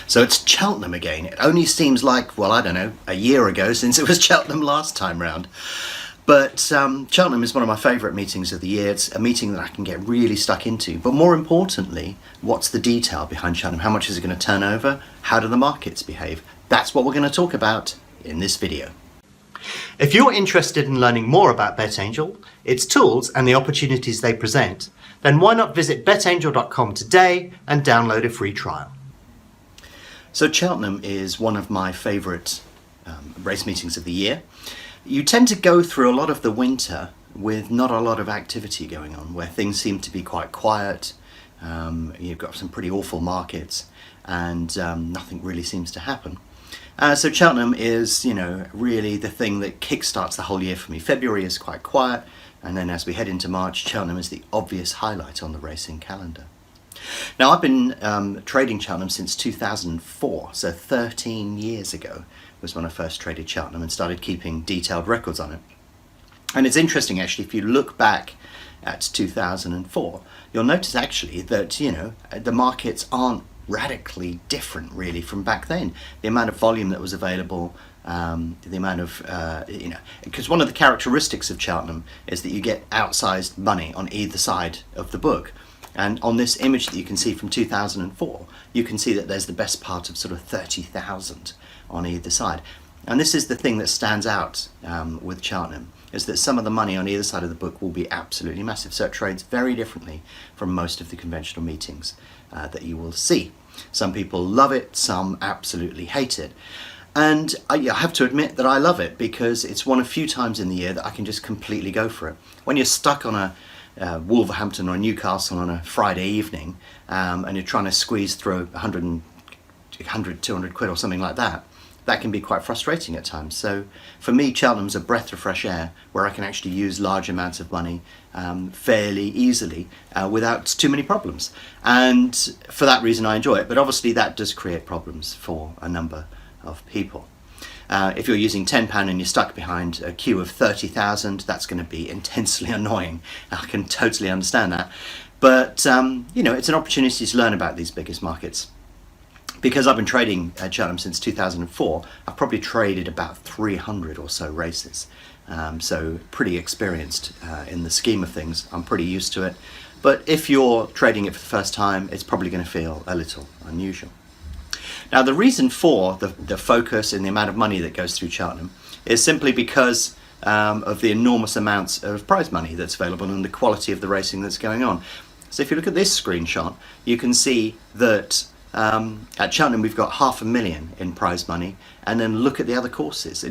So it's Cheltenham again. It only seems like, well, I don't know, a year ago since it was Cheltenham last time round. But Cheltenham is one of my favourite meetings of the year. It's a meeting that I can get really stuck into. But more importantly, what's the detail behind Cheltenham? How much is it going to turn over? How do the markets behave? That's what we're going to talk about in this video. If you're interested in learning more about BetAngel, its tools and the opportunities they present, then why not visit betangel.com today and download a free trial. So Cheltenham is one of my favourite race meetings of the year. You tend to go through a lot of the winter with not a lot of activity going on, where things seem to be quite quiet. You've got some pretty awful markets and nothing really seems to happen. So Cheltenham is, really the thing that kickstarts the whole year for me. February is quite quiet, and then as we head into March, Cheltenham is the obvious highlight on the racing calendar. Now, I've been trading Cheltenham since 2004, so 13 years ago was when I first traded Cheltenham and started keeping detailed records on it. And it's interesting, actually, if you look back at 2004, you'll notice actually that, the markets aren't radically different really from back then. The amount of volume that was available, the amount of, because one of the characteristics of Cheltenham is that you get outsized money on either side of the book. And on this image that you can see from 2004, you can see that there's the best part of sort of 30,000 on either side. And this is the thing that stands out with Cheltenham, is that some of the money on either side of the book will be absolutely massive. So it trades very differently from most of the conventional meetings that you will see. Some people love it, some absolutely hate it. And I have to admit that I love it because it's one of few times in the year that I can just completely go for it. When you're stuck on a Wolverhampton or Newcastle on a Friday evening and you're trying to squeeze through 100, 200 quid or something like that, that can be quite frustrating at times. So for me, Cheltenham's a breath of fresh air where I can actually use large amounts of money fairly easily without too many problems. And for that reason I enjoy it, but obviously that does create problems for a number of people. If you're using £10 and you're stuck behind a queue of 30,000, that's going to be intensely annoying. I can totally understand that. But, it's an opportunity to learn about these biggest markets. Because I've been trading at Cheltenham since 2004, I've probably traded about 300 or so races. So pretty experienced in the scheme of things. I'm pretty used to it. But if you're trading it for the first time, it's probably going to feel a little unusual. Now, the reason for the focus and the amount of money that goes through Cheltenham is simply because of the enormous amounts of prize money that's available and the quality of the racing that's going on. So if you look at this screenshot, you can see that at Cheltenham we've got $500,000 in prize money, and then look at the other courses.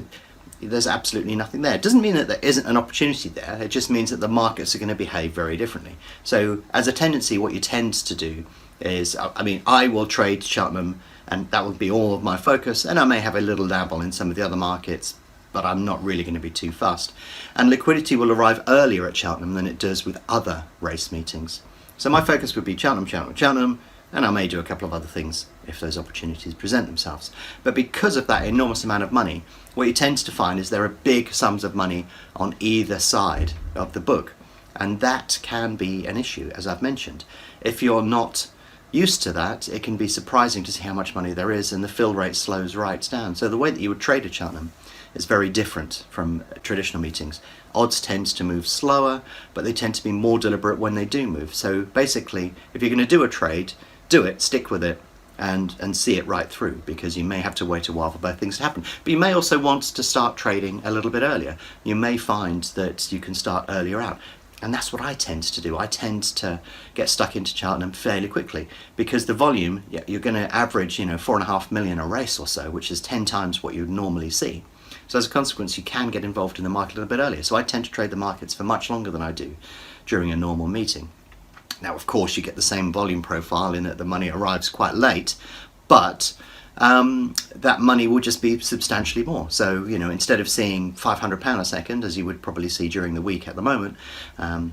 There's absolutely nothing there. It doesn't mean that there isn't an opportunity there, it just means that the markets are going to behave very differently. So as a tendency, what you tend to do is, I will trade Cheltenham and that will be all of my focus, and I may have a little dabble in some of the other markets, but I'm not really going to be too fussed. And liquidity will arrive earlier at Cheltenham than it does with other race meetings. So my focus would be Cheltenham, Cheltenham, Cheltenham, and I may do a couple of other things if those opportunities present themselves. But because of that enormous amount of money, what you tend to find is there are big sums of money on either side of the book. And that can be an issue, as I've mentioned. If you're not used to that, it can be surprising to see how much money there is, and the fill rate slows right down. So the way that you would trade at Cheltenham is very different from traditional meetings. Odds tend to move slower, but they tend to be more deliberate when they do move. So basically, if you're going to do a trade, do it, stick with it, and see it right through, because you may have to wait a while for both things to happen. But you may also want to start trading a little bit earlier. You may find that you can start earlier out. And that's what I tend to do. I tend to get stuck into Cheltenham fairly quickly because the volume, you're going to average, 4.5 million a race or so, which is 10 times what you'd normally see. So as a consequence, you can get involved in the market a little bit earlier. So I tend to trade the markets for much longer than I do during a normal meeting. Now, of course, you get the same volume profile in that the money arrives quite late, but that money will just be substantially more. So, instead of seeing £500 a second, as you would probably see during the week at the moment,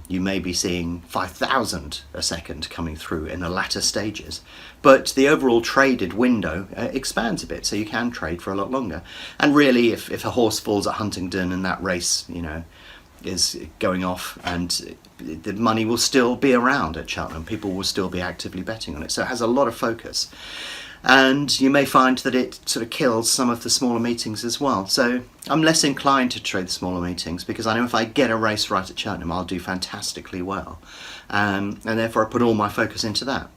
you may be seeing 5,000 a second coming through in the latter stages. But the overall traded window expands a bit, so you can trade for a lot longer. And really, if a horse falls at Huntingdon and that race, is going off, and the money will still be around at Cheltenham, people will still be actively betting on it. So it has a lot of focus. And you may find that it sort of kills some of the smaller meetings as well. So I'm less inclined to trade the smaller meetings, because I know if I get a race right at Cheltenham, I'll do fantastically well. And therefore I put all my focus into that.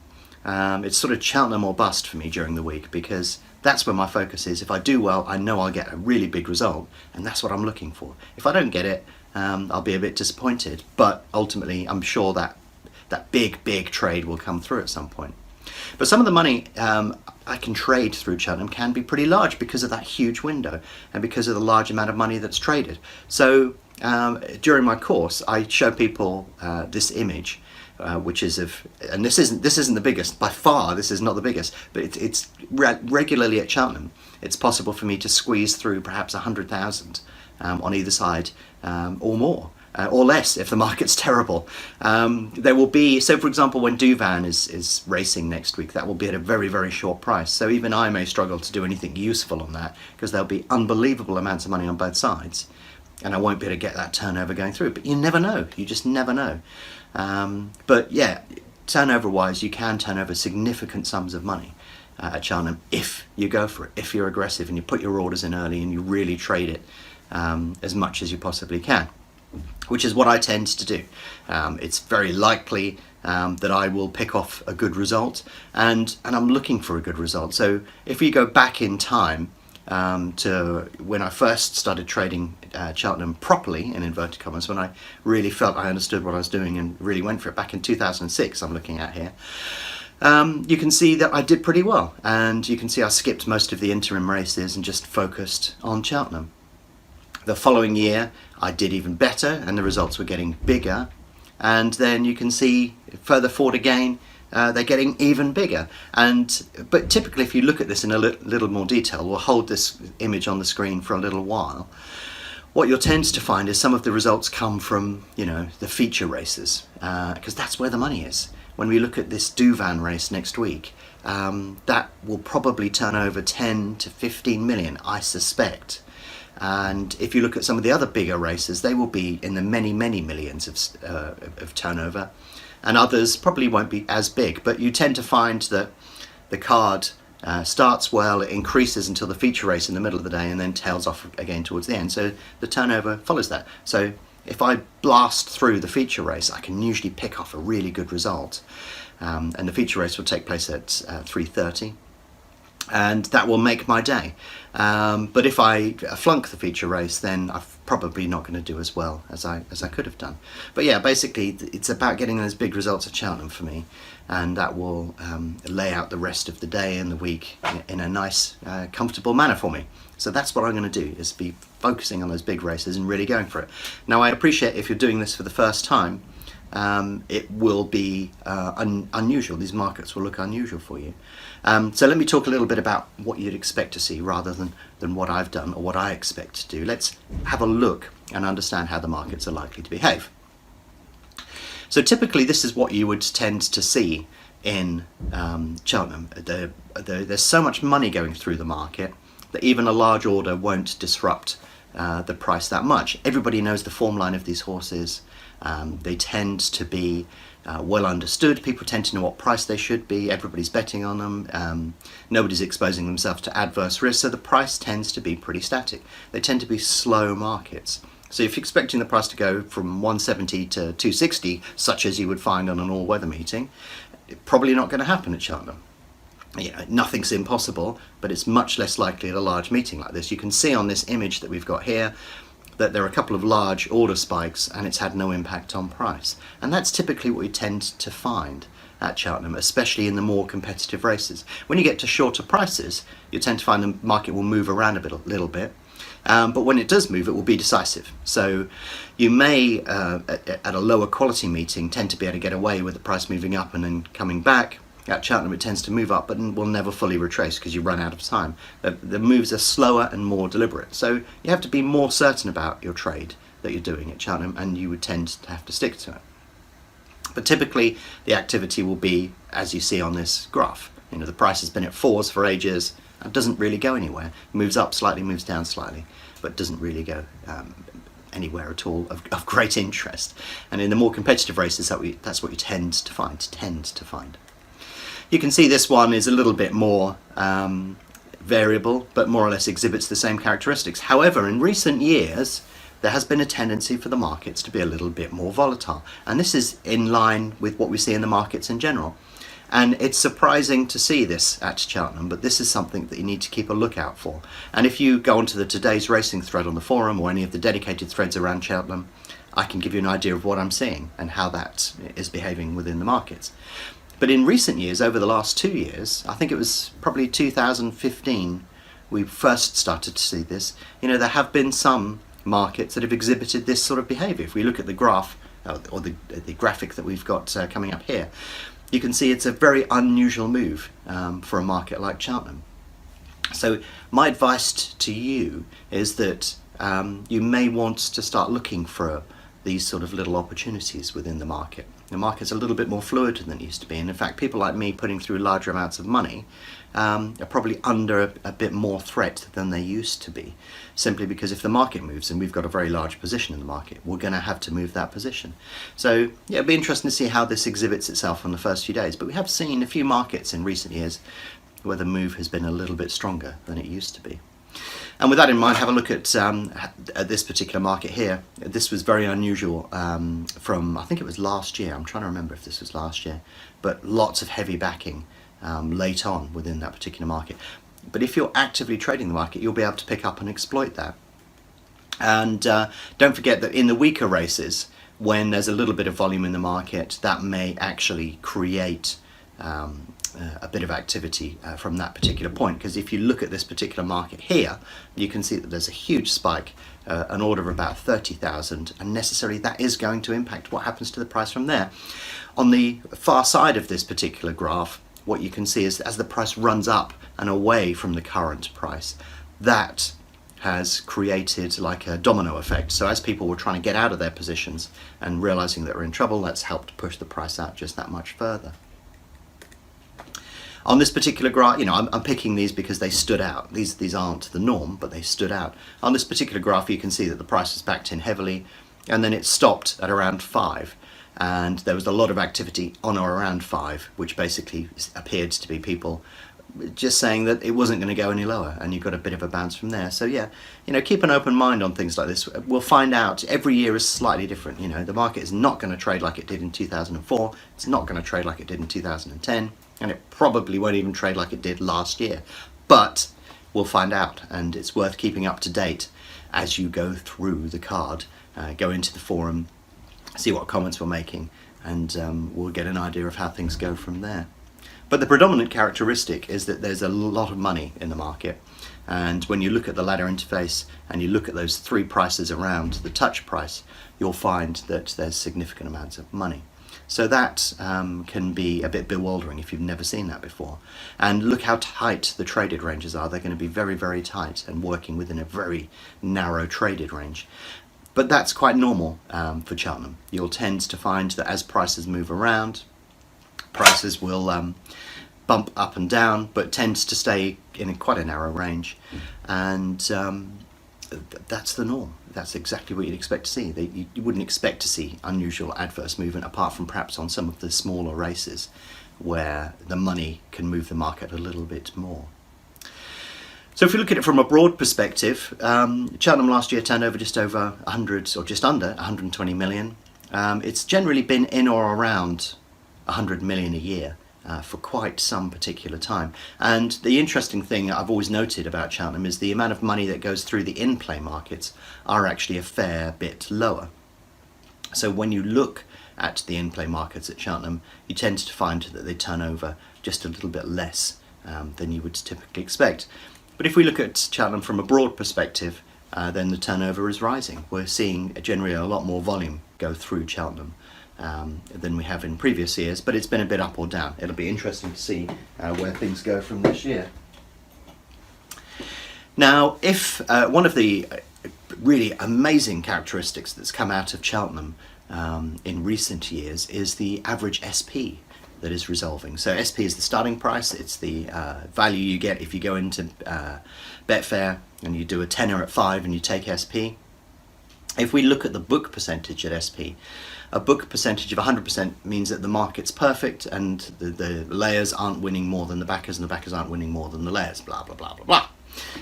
It's sort of Cheltenham or bust for me during the week, because that's where my focus is. If I do well, I know I'll get a really big result, and that's what I'm looking for. If I don't get it, I'll be a bit disappointed, but ultimately I'm sure that that big trade will come through at some point. But some of the money I can trade through Cheltenham can be pretty large because of that huge window and because of the large amount of money that's traded. So during my course, I show people this image, which is of, and this isn't the biggest by far. This is not the biggest, but it's regularly at Cheltenham. It's possible for me to squeeze through perhaps 100,000 on either side, or more. Or less if the market's terrible. There will be, so for example, when Duvan is racing next week, that will be at a very short price. So even I may struggle to do anything useful on that, because there'll be unbelievable amounts of money on both sides, and I won't be able to get that turnover going through. But you never know. You just never know. But yeah, turnover-wise, you can turn over significant sums of money at Cheltenham if you go for it, if you're aggressive and you put your orders in early and you really trade it as much as you possibly can. Which is what I tend to do. It's very likely that I will pick off a good result, and I'm looking for a good result. So if we go back in time to when I first started trading Cheltenham properly, in inverted commas, when I really felt I understood what I was doing and really went for it, back in 2006 I'm looking at here, you can see that I did pretty well, and you can see I skipped most of the interim races and just focused on Cheltenham. The following year I did even better, and the results were getting bigger, and then you can see further forward again they're getting even bigger. But typically, if you look at this in a little more detail, we'll hold this image on the screen for a little while, what you'll tend to find is some of the results come from, the feature races, because that's where the money is. When we look at this Duvan race next week, that will probably turn over 10 to 15 million, I suspect. And if you look at some of the other bigger races, they will be in the many millions of turnover, and others probably won't be as big. But you tend to find that the card starts well, it increases until the feature race in the middle of the day, and then tails off again towards the end. So the turnover follows that. So if I blast through the feature race, I can usually pick off a really good result. And the feature race will take place at 3:30. And that will make my day. But if I flunk the feature race, then I'm probably not going to do as well as I could have done. But yeah, basically it's about getting those big results at Cheltenham for me, and that will lay out the rest of the day and the week in a nice, comfortable manner for me. So that's what I'm going to do, is be focusing on those big races and really going for it. Now, I appreciate if you're doing this for the first time, it will be unusual. These markets will look unusual for you. So let me talk a little bit about what you'd expect to see rather than what I've done or what I expect to do. Let's have a look and understand how the markets are likely to behave. So typically this is what you would tend to see in Cheltenham. There's so much money going through the market that even a large order won't disrupt the price that much. Everybody knows the form line of these horses. They tend to be well understood. People tend to know what price they should be. Everybody's betting on them. Nobody's exposing themselves to adverse risks, so the price tends to be pretty static. They tend to be slow markets. So if you're expecting the price to go from 170 to 260, such as you would find on an all-weather meeting, it's probably not going to happen at Cheltenham. Nothing's impossible, but it's much less likely at a large meeting like this. You can see on this image that we've got here that there are a couple of large order spikes, and it's had no impact on price. And that's typically what we tend to find at Cheltenham, especially in the more competitive races. When you get to shorter prices, you tend to find the market will move around a little bit. But when it does move, it will be decisive. So you may, at a lower quality meeting, tend to be able to get away with the price moving up and then coming back. At Cheltenham it tends to move up, but will never fully retrace because you run out of time. The moves are slower and more deliberate. So you have to be more certain about your trade that you're doing at Cheltenham, and you would tend to have to stick to it. But typically the activity will be, as you see on this graph. The price has been at 4s for ages and doesn't really go anywhere. Moves up slightly, moves down slightly, but doesn't really go anywhere at all of great interest. And in the more competitive races, that's what you tend to find. You can see this one is a little bit more variable, but more or less exhibits the same characteristics. However, in recent years, there has been a tendency for the markets to be a little bit more volatile. And this is in line with what we see in the markets in general. And it's surprising to see this at Cheltenham, but this is something that you need to keep a lookout for. And if you go onto the Today's Racing thread on the forum or any of the dedicated threads around Cheltenham, I can give you an idea of what I'm seeing and how that is behaving within the markets. But in recent years, over the last 2 years, I think it was probably 2015, we first started to see this. There have been some markets that have exhibited this sort of behavior. If we look at the graph, or the graphic that we've got coming up here, you can see it's a very unusual move for a market like Cheltenham. So my advice to you is that you may want to start looking for these sort of little opportunities within the market. The market's a little bit more fluid than it used to be, and in fact people like me putting through larger amounts of money are probably under a bit more threat than they used to be, simply because if the market moves and we've got a very large position in the market, we're going to have to move that position. So yeah, it'll be interesting to see how this exhibits itself on the first few days, but we have seen a few markets in recent years where the move has been a little bit stronger than it used to be. And with that in mind, have a look at this particular market here. This was very unusual from, I think it was last year. I'm trying to remember if this was last year, but lots of heavy backing late on within that particular market. But if you're actively trading the market, you'll be able to pick up and exploit that. And don't forget that in the weaker races, when there's a little bit of volume in the market, that may actually create a bit of activity from that particular point, because if you look at this particular market here, you can see that there's a huge spike, an order of about 30,000, and necessarily that is going to impact what happens to the price from there. On the far side of this particular graph, what you can see is as the price runs up and away from the current price, that has created like a domino effect. So as people were trying to get out of their positions and realizing that we're in trouble, that's helped push the price out just that much further. On this particular graph, I'm picking these because they stood out. These aren't the norm, but they stood out. On this particular graph, you can see that the price was backed in heavily, and then it stopped at around 5. And there was a lot of activity on or around 5, which basically appeared to be people just saying that it wasn't going to go any lower, and you got a bit of a bounce from there. So yeah, keep an open mind on things like this. We'll find out. Every year is slightly different. The market is not going to trade like it did in 2004. It's not going to trade like it did in 2010. And it probably won't even trade like it did last year. But we'll find out, and it's worth keeping up to date as you go through the card. Go into the forum, see what comments we're making, and we'll get an idea of how things go from there. But the predominant characteristic is that there's a lot of money in the market. And when you look at the ladder interface and you look at those 3 prices around the touch price, you'll find that there's significant amounts of money. So that can be a bit bewildering if you've never seen that before. And look how tight the traded ranges are. They're going to be very, very tight and working within a very narrow traded range. But that's quite normal for Cheltenham. You'll tend to find that as prices move around, prices will bump up and down, but tends to stay in quite a narrow range. And that's the norm. That's exactly what you'd expect to see. You wouldn't expect to see unusual adverse movement, apart from perhaps on some of the smaller races where the money can move the market a little bit more. So if we look at it from a broad perspective, Cheltenham last year turned over just over 100, or just under 120 million. It's generally been in or around 100 million a year for quite some particular time. And the interesting thing I've always noted about Cheltenham is the amount of money that goes through the in-play markets are actually a fair bit lower. So when you look at the in-play markets at Cheltenham, you tend to find that they turn over just a little bit less than you would typically expect. But if we look at Cheltenham from a broad perspective, then the turnover is rising. We're seeing generally a lot more volume go through Cheltenham than we have in previous years, but it's been a bit up or down. It'll be interesting to see where things go from this year. Now, if one of the really amazing characteristics that's come out of Cheltenham in recent years is the average SP that is resolving. So SP is the starting price. It's the value you get if you go into Betfair and you do a tenner at 5 and you take SP. If we look at the book percentage at SP, a book percentage of 100% means that the market's perfect and the layers aren't winning more than the backers and the backers aren't winning more than the layers, blah, blah, blah, blah, blah.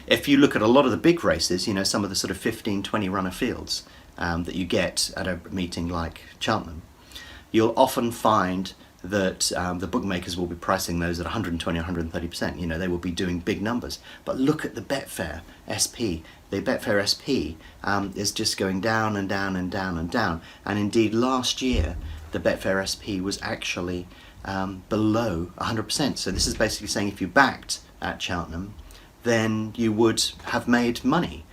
If you look at a lot of the big races, you know, some of the sort of 15, 20 runner fields that you get at a meeting like Cheltenham, you'll often find that the bookmakers will be pricing those at 120, 130%. You know, they will be doing big numbers. But look at the Betfair SP. The Betfair SP is just going down and down and down and down. And indeed, last year, the Betfair SP was actually below 100%. So this is basically saying if you backed at Cheltenham, then you would have made money.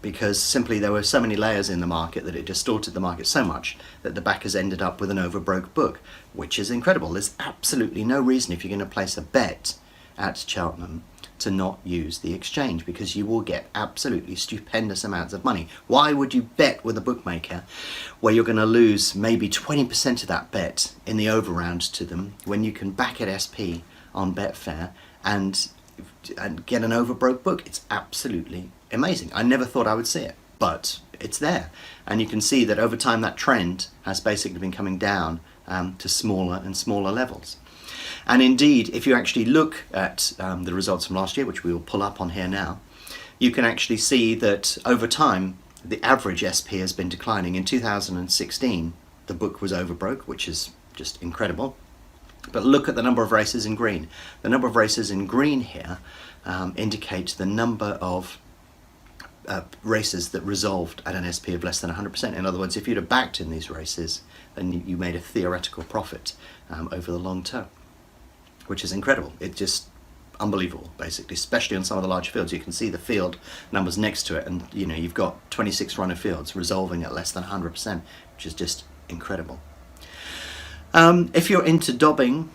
Because simply there were so many layers in the market that it distorted the market so much that the backers ended up with an overbroke book, which is incredible. There's absolutely no reason if you're going to place a bet at Cheltenham to not use the exchange, because you will get absolutely stupendous amounts of money. Why would you bet with a bookmaker where you're going to lose maybe 20% of that bet in the overround to them when you can back at SP on Betfair and get an overbroke book? It's absolutely amazing. I never thought I would see it, but it's there. And you can see that over time that trend has basically been coming down to smaller and smaller levels. And indeed, if you actually look at the results from last year, which we will pull up on here now, you can actually see that over time the average SP has been declining. In 2016 the book was overbroke, which is just incredible. But look at the number of races in green. The number of races in green here indicates the number of races that resolved at an SP of less than 100%. In other words, if you'd have backed in these races, then you made a theoretical profit over the long term, which is incredible. It's just unbelievable, basically, especially on some of the large fields. You can see the field numbers next to it, and you know, you've got 26 runner fields resolving at less than 100%, which is just incredible. If you're into dobbing,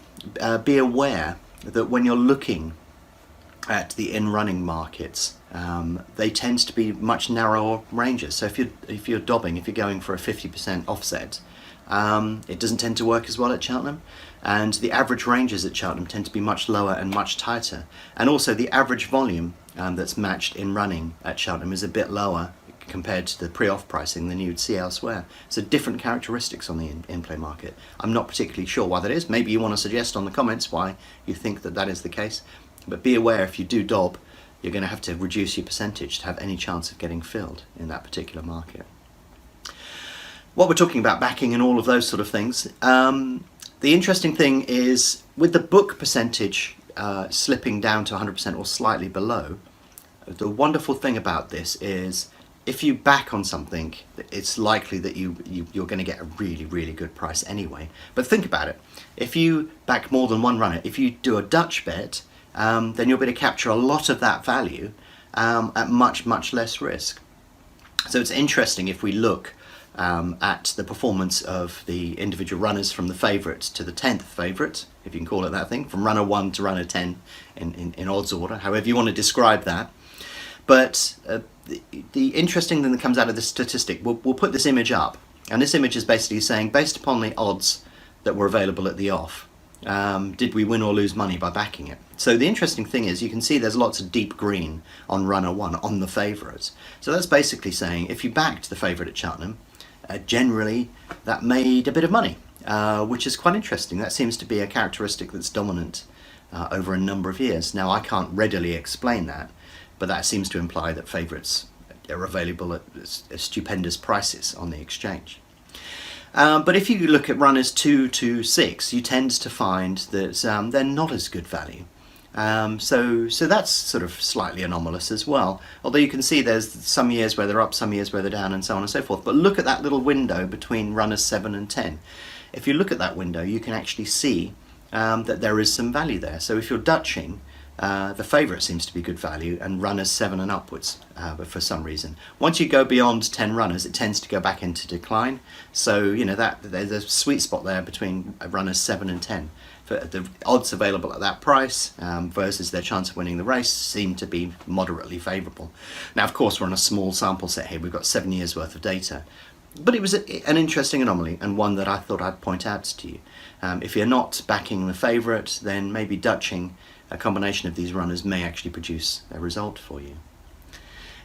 be aware that when you're looking at the in-running markets, they tend to be much narrower ranges. So if you're dobbing, if you're going for a 50% offset, it doesn't tend to work as well at Cheltenham, and the average ranges at Cheltenham tend to be much lower and much tighter. And also the average volume that's matched in running at Cheltenham is a bit lower compared to the pre-off pricing than you'd see elsewhere. So different characteristics on the in-play market. I'm not particularly sure why that is. Maybe you want to suggest on the comments why you think that is the case. But be aware, if you do dob, you're going to have to reduce your percentage to have any chance of getting filled in that particular market. What we're talking about backing and all of those sort of things, the interesting thing is with the book percentage slipping down to 100% or slightly below, the wonderful thing about this is if you back on something, it's likely that you're going to get a really, really good price anyway. But think about it. If you back more than one runner, if you do a Dutch bet, then you'll be able to capture a lot of that value at much, much less risk. So it's interesting if we look at the performance of the individual runners from the favourite to the 10th favourite, if you can call it that thing, from runner 1 to runner 10 in odds order, however you want to describe that. But the interesting thing that comes out of this statistic, we'll put this image up, and this image is basically saying, based upon the odds that were available at the off, did we win or lose money by backing it? So the interesting thing is you can see there's lots of deep green on runner 1, on the favourites. So that's basically saying if you backed the favourite at Cheltenham, generally that made a bit of money, which is quite interesting. That seems to be a characteristic that's dominant over a number of years. Now I can't readily explain that, but that seems to imply that favourites are available at stupendous prices on the exchange. But if you look at runners 2 to 6, you tend to find that they're not as good value. So that's sort of slightly anomalous as well. Although you can see there's some years where they're up, some years where they're down, and so on and so forth. But look at that little window between runners 7 and 10. If you look at that window, you can actually see that there is some value there. So if you're Dutching, the favourite seems to be good value, and runners 7 and upwards, but for some reason. Once you go beyond 10 runners, it tends to go back into decline. So, you know, that there's a sweet spot there between runners 7 and 10. For the odds available at that price versus their chance of winning the race seem to be moderately favourable. Now, of course, we're on a small sample set here. We've got 7 years worth of data. But it was an interesting anomaly, and one that I thought I'd point out to you. If you're not backing the favourite, then maybe Dutching a combination of these runners may actually produce a result for you.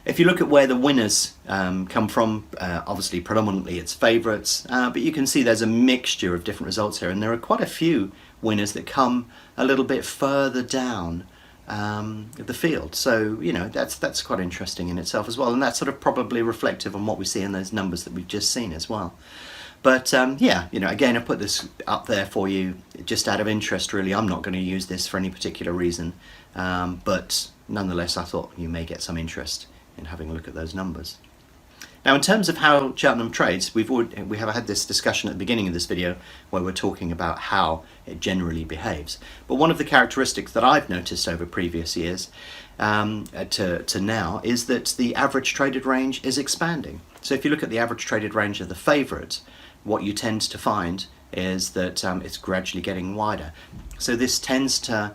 If you look at where the winners come from, obviously predominantly it's favourites, but you can see there's a mixture of different results here, and there are quite a few winners that come a little bit further down the field. So, you know, that's quite interesting in itself as well, and that's sort of probably reflective on what we see in those numbers that we've just seen as well. But yeah, you know, again, I put this up there for you just out of interest, really. I'm not going to use this for any particular reason, but nonetheless, I thought you may get some interest in having a look at those numbers. Now, in terms of how Cheltenham trades, we have had this discussion at the beginning of this video where we're talking about how it generally behaves. But one of the characteristics that I've noticed over previous years to now is that the average traded range is expanding. So if you look at the average traded range of the favourite, what you tend to find is that it's gradually getting wider. So this tends to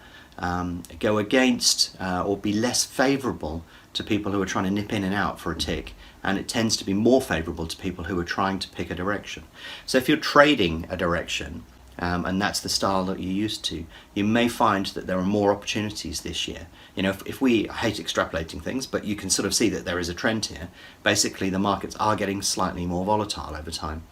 go against or be less favourable to people who are trying to nip in and out for a tick, and it tends to be more favourable to people who are trying to pick a direction. So if you're trading a direction, and that's the style that you're used to, you may find that there are more opportunities this year. You know, if we, I hate extrapolating things, but you can sort of see that there is a trend here. Basically, the markets are getting slightly more volatile over time.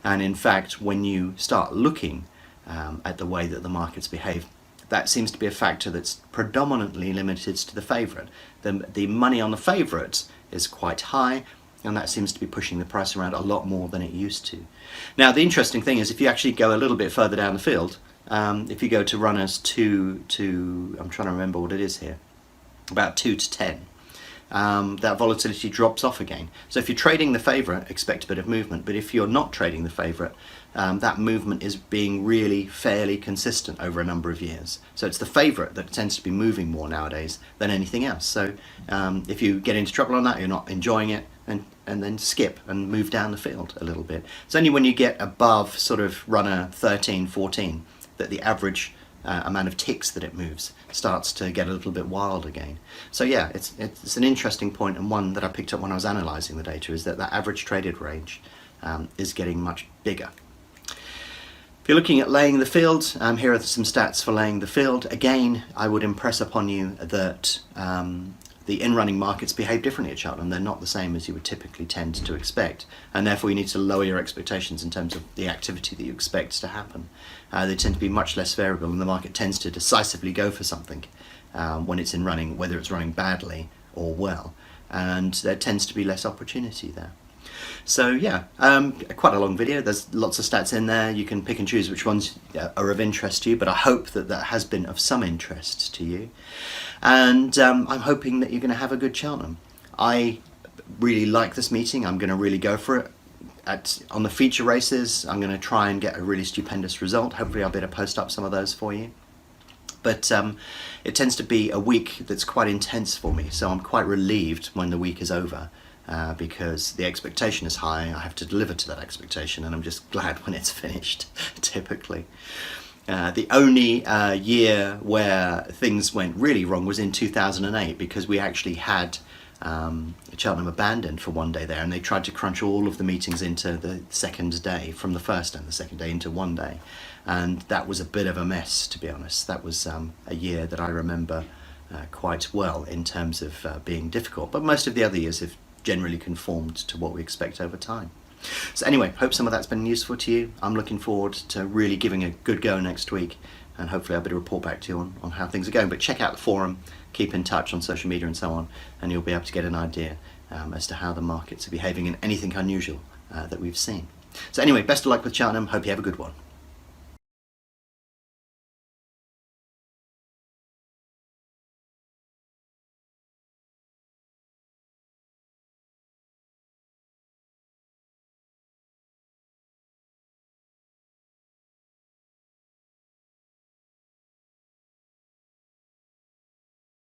And in fact, when you start looking at the way that the markets behave, that seems to be a factor that's predominantly limited to the favourite. The money on the favourite is quite high, and that seems to be pushing the price around a lot more than it used to. Now, the interesting thing is, if you actually go a little bit further down the field, if you go to runners 2 to, I'm trying to remember what it is here, about 2 to 10, that volatility drops off again. So if you're trading the favourite, expect a bit of movement, but if you're not trading the favourite, that movement is being really fairly consistent over a number of years. So it's the favourite that tends to be moving more nowadays than anything else. So if you get into trouble on that, you're not enjoying it, and then skip and move down the field a little bit. It's only when you get above sort of runner 13, 14 that the average amount of ticks that it moves starts to get a little bit wild again. So yeah, it's an interesting point, and one that I picked up when I was analysing the data, is that that average traded range is getting much bigger. If you're looking at laying the field, here are some stats for laying the field. Again, I would impress upon you that the in-running markets behave differently at Cheltenham. They're not the same as you would typically tend to expect, and therefore you need to lower your expectations in terms of the activity that you expect to happen. They tend to be much less variable, and the market tends to decisively go for something when it's in running, whether it's running badly or well, and there tends to be less opportunity there. So yeah, quite a long video. There's lots of stats in there. You can pick and choose which ones are of interest to you, but I hope that that has been of some interest to you. And I'm hoping that you're going to have a good Cheltenham. I really like this meeting. I'm going to really go for it. On the feature races, I'm going to try and get a really stupendous result. Hopefully I'll be able to post up some of those for you. But it tends to be a week that's quite intense for me, so I'm quite relieved when the week is over. Because the expectation is high, I have to deliver to that expectation, and I'm just glad when it's finished, typically. The only year where things went really wrong was in 2008, because we actually had Cheltenham abandoned for one day there, and they tried to crunch all of the meetings into the second day, from the first and the second day into one day, and that was a bit of a mess, to be honest. That was a year that I remember quite well in terms of being difficult, but most of the other years have generally conformed to what we expect over time. So anyway, hope some of that's been useful to you. I'm looking forward to really giving a good go next week, and hopefully I'll be able to report back to you on how things are going. But check out the forum, keep in touch on social media and so on, and you'll be able to get an idea as to how the markets are behaving and anything unusual that we've seen. So anyway, best of luck with Cheltenham. Hope you have a good one.